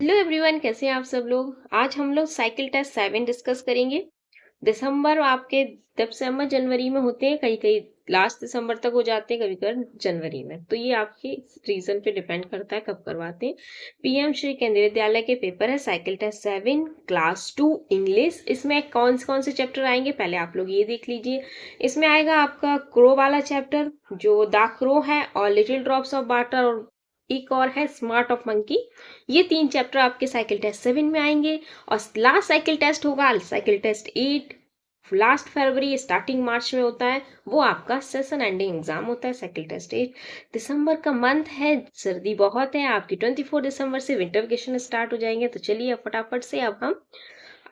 Hello everyone, कैसे हैं आप सब लोग। आज हम लोग साइकिल टेस्ट 7 डिस्कस करेंगे। दिसंबर आपके दिसंबर जनवरी में होते हैं, कई कई लास्ट दिसंबर तक हो जाते हैं, कभी कभी जनवरी में। तो ये आपके रीजन पे डिपेंड करता है कब करवाते हैं। पीएम श्री केंद्रीय विद्यालय के पेपर है साइकिल टेस्ट 7 क्लास 2 इंग्लिश। इसमें कौन से चैप्टर आएंगे पहले आप लोग ये देख लीजिए। इसमें आएगा आपका क्रो वाला चैप्टर, जो द क्रो है, और लिटिल ड्रॉप्स ऑफ वाटर, और एक और है स्मार्ट ऑफ मंकी। ये 3 चैप्टर आपके साइकिल टेस्ट 7 में आएंगे। और लास्ट साइकिल टेस्ट होगा साइकिल टेस्ट 8, लास्ट फरवरी स्टार्टिंग मार्च में होता है। वो आपका सेशन एंडिंग एग्जाम होता है साइकिल टेस्ट 8। दिसंबर का मंथ है, सर्दी बहुत है आपकी। 24 दिसंबर से विंटर वेकेशन स्टार्ट हो जाएंगे। तो चलिए अब फटाफट से अब हम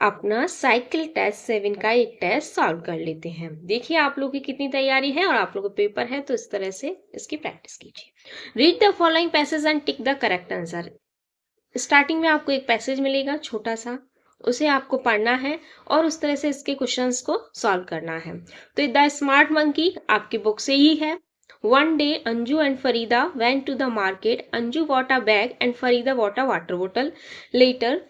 अपना साइकिल टेस्ट 7 का एक टेस्ट सॉल्व कर लेते हैं। देखिए आप लोग की कितनी तैयारी है, और आप लोग का पेपर है तो इस तरह से इसकी प्रैक्टिस कीजिए। Read the following passage and tick the correct answer. Starting में आपको एक पैसेज मिलेगा छोटा सा, उसे आपको पढ़ना है और उस तरह से इसके क्वेश्चंस को सॉल्व करना है। तो द स्मार्ट मंकी आपकी बुक से ही है। One day Anju and Farida went to the market. Anju bought a bag and Farida bought a water bottle. Later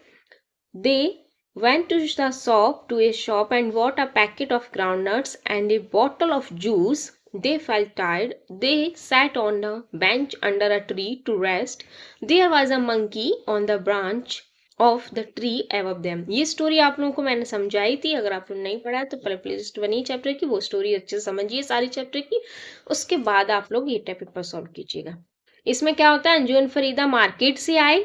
they went to the shop and bought a packet of groundnuts and a bottle of juice. They felt tired. They sat on a bench under a tree to rest. There was a monkey on the branch of the tree above them. ये story आप लोगों को मैंने समझाई थी। अगर आप लोग नहीं पढ़ा है तो पहले प्लेलिस्ट बनी चैप्टर की, वो स्टोरी अच्छे से समझिए सारी चैप्टर की, उसके बाद आप लोग ये पेपर सॉल्व कीजिएगा। इसमें क्या होता है, अंजू एंड फरीदा मार्केट से आए।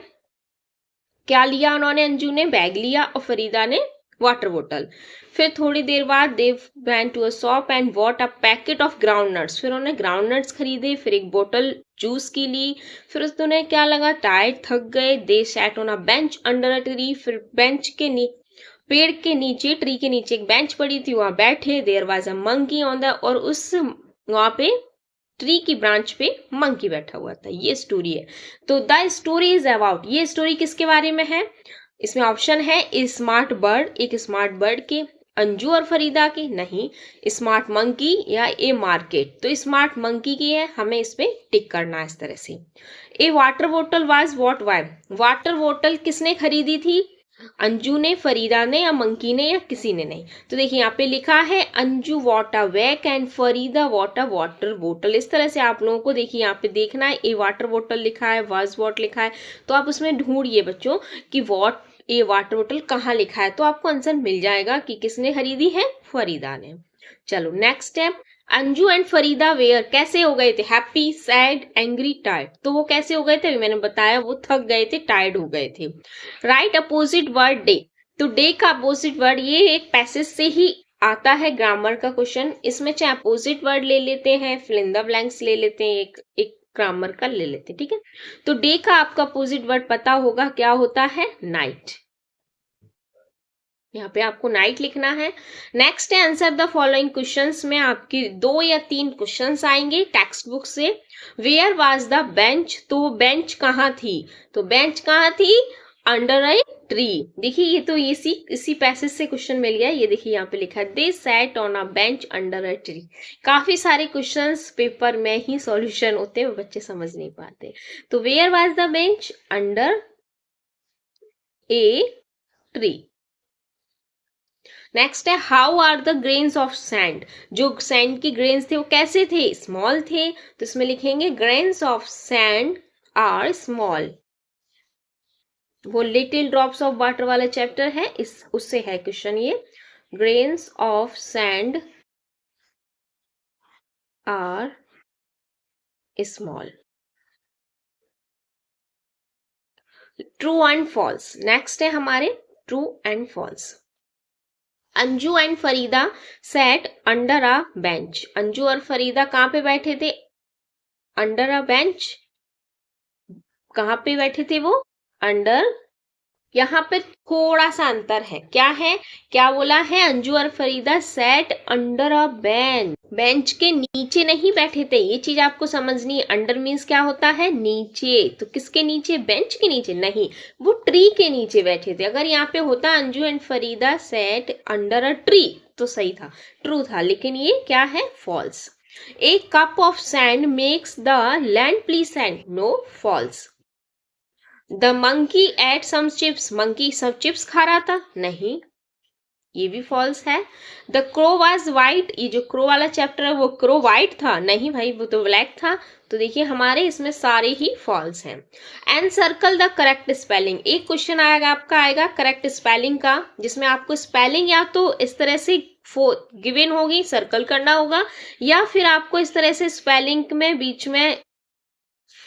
क्या लिया उन्होंने, अंजू ने बैग लिया और फरीदा ने वाटर बोतल। फिर थोड़ी देर बाद they went to a shop and bought a packet of ground nuts. फिर उन्होंने ग्राउंड नट्स खरीदे, फिर एक बोतल जूस की ली। फिर उन्हें क्या लगा, टायर्ड, थक गए। They sat on a bench under a tree. फिर बेंच के पेड़ के नीचे, ट्री के नीचे एक बेंच पड़ी थी, वहां बैठे। There was a monkey on the, और उस वहां पे ट्री की ब्रांच पे मंकी बैठा हुआ था। ये स्टोरी है। तो द स्टोरी इज अबाउट, ये स्टोरी किसके बारे में है। इसमें ऑप्शन है ए स्मार्ट बर्ड, एक स्मार्ट बर्ड के, अंजू और फरीदा की नहीं, स्मार्ट मंकी या ए मार्केट। तो स्मार्ट मंकी की है, हमें इस पे टिक करना है इस तरह से। ए वाटर बोतल वाज व्हाट वाई, वाटर बोतल किसने खरीदी थी, अंजू ने, फरीदा ने, या मंकी ने, या किसी ने नहीं। तो देखिए यहाँ पे लिखा है Anju water bag and Farida water बोतल। इस तरह से आप लोगों को देखिए यहाँ पे देखना है। ए वाटर बोतल लिखा है, वाज वॉट लिखा है, तो आप उसमें ढूंढिए बच्चों कि वॉट, ये वाटर बोतल कहाँ लिखा है, तो आपको आंसर मिल जाएगा कि किसने खरीदी है, फरीदा ने। चलो next step, Anju and Farida were, कैसे हो गए थे, हैप्पी, सैड, एंग्री, टायर्ड। तो वो कैसे हो गए थे, अभी मैंने बताया, वो थक गए थे, टायर्ड हो गए थे। राइट अपोजिट वर्ड डे, तो डे का अपोजिट वर्ड, ये एक पैसेज से ही आता है ग्रामर का क्वेश्चन। इसमें चाहे अपोजिट वर्ड ले लेते हैं, फिल इन द ब्लैंक्स ले लेते हैं, एक ग्रामर का ले लेते हैं, ठीक है। तो डे का आपका अपोजिट वर्ड पता होगा, क्या होता है, नाइट। यहाँ पे आपको नाइट लिखना है। नेक्स्ट है आंसर द फॉलोइंग क्वेश्चंस में आपके 2 या 3 क्वेश्चंस आएंगे टेक्स्ट बुक से। वेयर वाज द बेंच, तो बेंच कहाँ थी, तो बेंच कहाँ थी, अंडर ए ट्री। देखिए ये तो इसी पैसेज से क्वेश्चन मिल गया। ये देखिए यहाँ पे लिखा है they sat on a bench under a tree. काफी सारे क्वेश्चंस पेपर में ही सॉल्यूशन होते हैं, वो बच्चे समझ नहीं पाते। तो where was the bench, under a tree. Next है how are the grains of sand, जो सैंड की ग्रेन्स थे वो कैसे थे, स्मॉल थे। तो इसमें लिखेंगे grains of sand are small. वो लिटिल ड्रॉप्स ऑफ वाटर वाला चैप्टर है, इस उससे है क्वेश्चन ये। Grains of sand are small. True and false, next है हमारे true and false. Anju and Farida sat under a bench, Anju और फरीदा कहाँ पे बैठे थे, अंडर अ बेंच। कहाँ पे बैठे थे वो, अंडर। यहाँ पे थोड़ा सा अंतर है, क्या है, क्या बोला है, अंजू और फरीदा सेट अंडर अ बेंच, बेंच के नीचे नहीं बैठे थे। ये चीज आपको समझनी है। अंडर मीन्स क्या होता है, नीचे। तो किसके नीचे, बेंच के नीचे नहीं, वो ट्री के नीचे बैठे थे। अगर यहाँ पे होता Anju and Farida sat under a tree तो सही था, ट्रू था, लेकिन ये क्या है, false. A cup of sand makes the land please sand, no, false. The monkey ate some chips, monkey सब चिप्स खा रहा था, नहीं, ये भी फॉल्स है। द क्रो वॉज वाइट, ये जो क्रो वाला चैप्टर है वो क्रो वाइट था, नहीं भाई वो तो ब्लैक था। तो देखिए हमारे इसमें सारे ही फॉल्स हैं। And circle the correct spelling, एक क्वेश्चन आएगा आपका, आएगा करेक्ट स्पेलिंग का, जिसमें आपको स्पेलिंग या तो इस तरह से गिवन होगी, सर्कल करना होगा, या फिर आपको इस तरह से स्पेलिंग में बीच में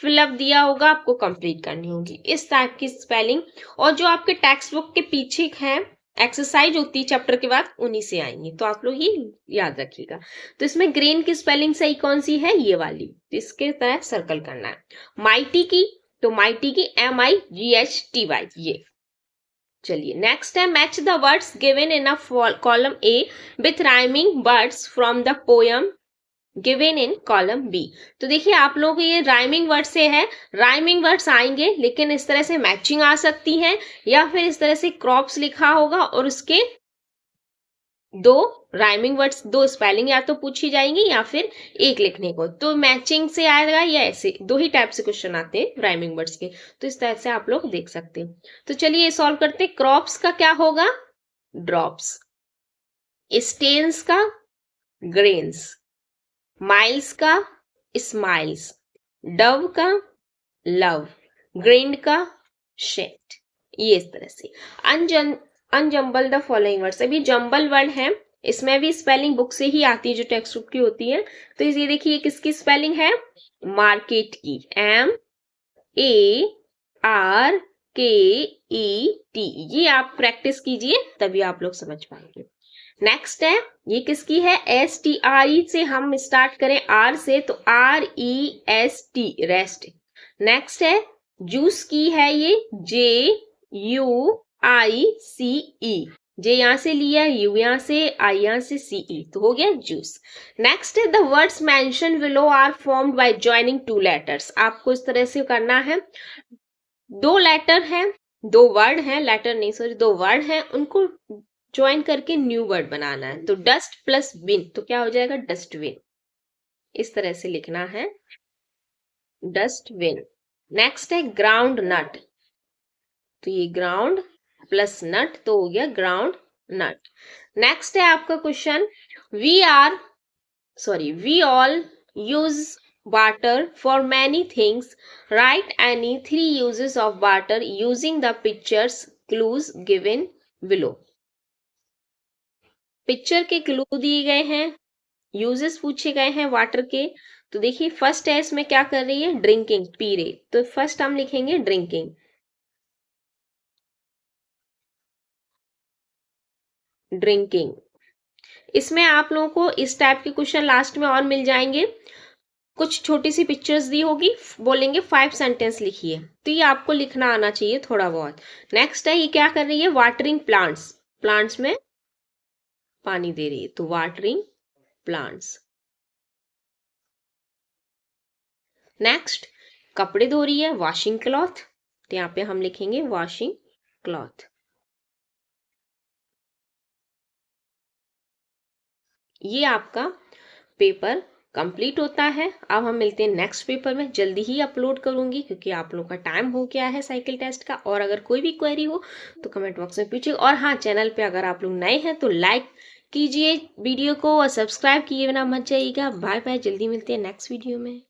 फिलअप दिया होगा, आपको कंप्लीट करनी होगी इस टाइप की स्पेलिंग। और जो आपके टेक्स्ट बुक के पीछे है एक्सरसाइज होती है चैप्टर के बाद, उन्हीं से आएंगी, तो आप लोग ये याद रखिएगा। तो इसमें ग्रेन की स्पेलिंग सही कौन सी है, ये वाली, तो इसके तरह सर्कल करना है। माइटी की, तो माइटी की MIGHTY, ये। चलिए नेक्स्ट है, match the words given in a column A with rhyming words from the poem given in column B. तो देखिए आप लोग ये राइमिंग वर्ड से है, राइमिंग वर्ड्स आएंगे लेकिन इस तरह से मैचिंग आ सकती है, या फिर इस तरह से क्रॉप्स लिखा होगा और उसके दो राइमिंग वर्ड्स, दो स्पेलिंग या तो पूछी जाएंगी या फिर एक लिखने को, तो मैचिंग से आएगा, या ऐसे दो ही टाइप से क्वेश्चन आते हैं राइमिंग वर्ड्स के, तो इस तरह से आप लोग देख सकते हैं। तो चलिए सॉल्व करते हैं। क्रॉप्स का क्या होगा, ड्रॉप्स, स्टेन्स का ग्रेन्स, माइल्स का स्माइल्स, डव का लव, ग्रेंड का शेट, ये इस तरह से। अनजम्बल द फॉलोइंग वर्ड्स, अभी जम्बल वर्ड है, इसमें भी स्पेलिंग बुक से ही आती है जो टेक्स्ट बुक की होती है। तो ये देखिए किसकी स्पेलिंग है, मार्केट की, MARKET, ये आप प्रैक्टिस कीजिए तभी आप लोग समझ पाएंगे। नेक्स्ट है, ये किसकी है, STRE से हम स्टार्ट करें, R से, तो REST, रेस्ट। नेक्स्ट है, जूस की है, ये JUICE, जे यहां से लिया, यू यहां से, आई यहां से, CE, तो हो गया जूस। नेक्स्ट है, the words mention below are formed by joining two letters, आपको इस तरह से करना है, दो लेटर है, दो वर्ड है, लेटर नहीं सॉरी, दो वर्ड है, उनको ज्वाइन करके न्यू वर्ड बनाना है। तो डस्ट प्लस विन, तो क्या हो जाएगा, डस्टबिन, इस तरह से लिखना है, डस्टबिन। नेक्स्ट है, ग्राउंड नट, तो ये ग्राउंड प्लस नट तो हो गया ग्राउंड नट। नेक्स्ट है आपका question, we all use water for many things, right any 3 uses of water using the pictures clues given below। Picture के क्लू दिए गए हैं, यूजेस पूछे गए हैं वाटर के। तो देखिए फर्स्ट है, इसमें क्या कर रही है, ड्रिंकिंग, पी रही, तो फर्स्ट हम लिखेंगे ड्रिंकिंग, ड्रिंकिंग। इसमें आप लोगों को इस टाइप के क्वेश्चन लास्ट में और मिल जाएंगे, कुछ छोटी सी पिक्चर्स दी होगी, बोलेंगे 5 सेंटेंस लिखिए, तो ये आपको लिखना आना चाहिए थोड़ा बहुत। नेक्स्ट है, ये क्या कर रही है, वाटरिंग प्लांट्स, प्लांट्स में पानी दे रही है, तो वाटरिंग प्लांट्स। नेक्स्ट, कपड़े धो रही है, वॉशिंग क्लॉथ, तो यहाँ पे हम लिखेंगे वॉशिंग क्लॉथ। ये आपका पेपर कंप्लीट होता है। अब हम मिलते हैं नेक्स्ट पेपर में, जल्दी ही अपलोड करूंगी क्योंकि आप लोग का टाइम हो गया है साइकिल टेस्ट का। और अगर कोई भी क्वेरी हो तो कमेंट बॉक्स में पूछिए। और हाँ, चैनल पे अगर आप लोग नए हैं तो लाइक कीजिए वीडियो को और सब्सक्राइब किए बिना मत जाइएगा। बाय बाय, जल्दी मिलते हैं नेक्स्ट वीडियो में।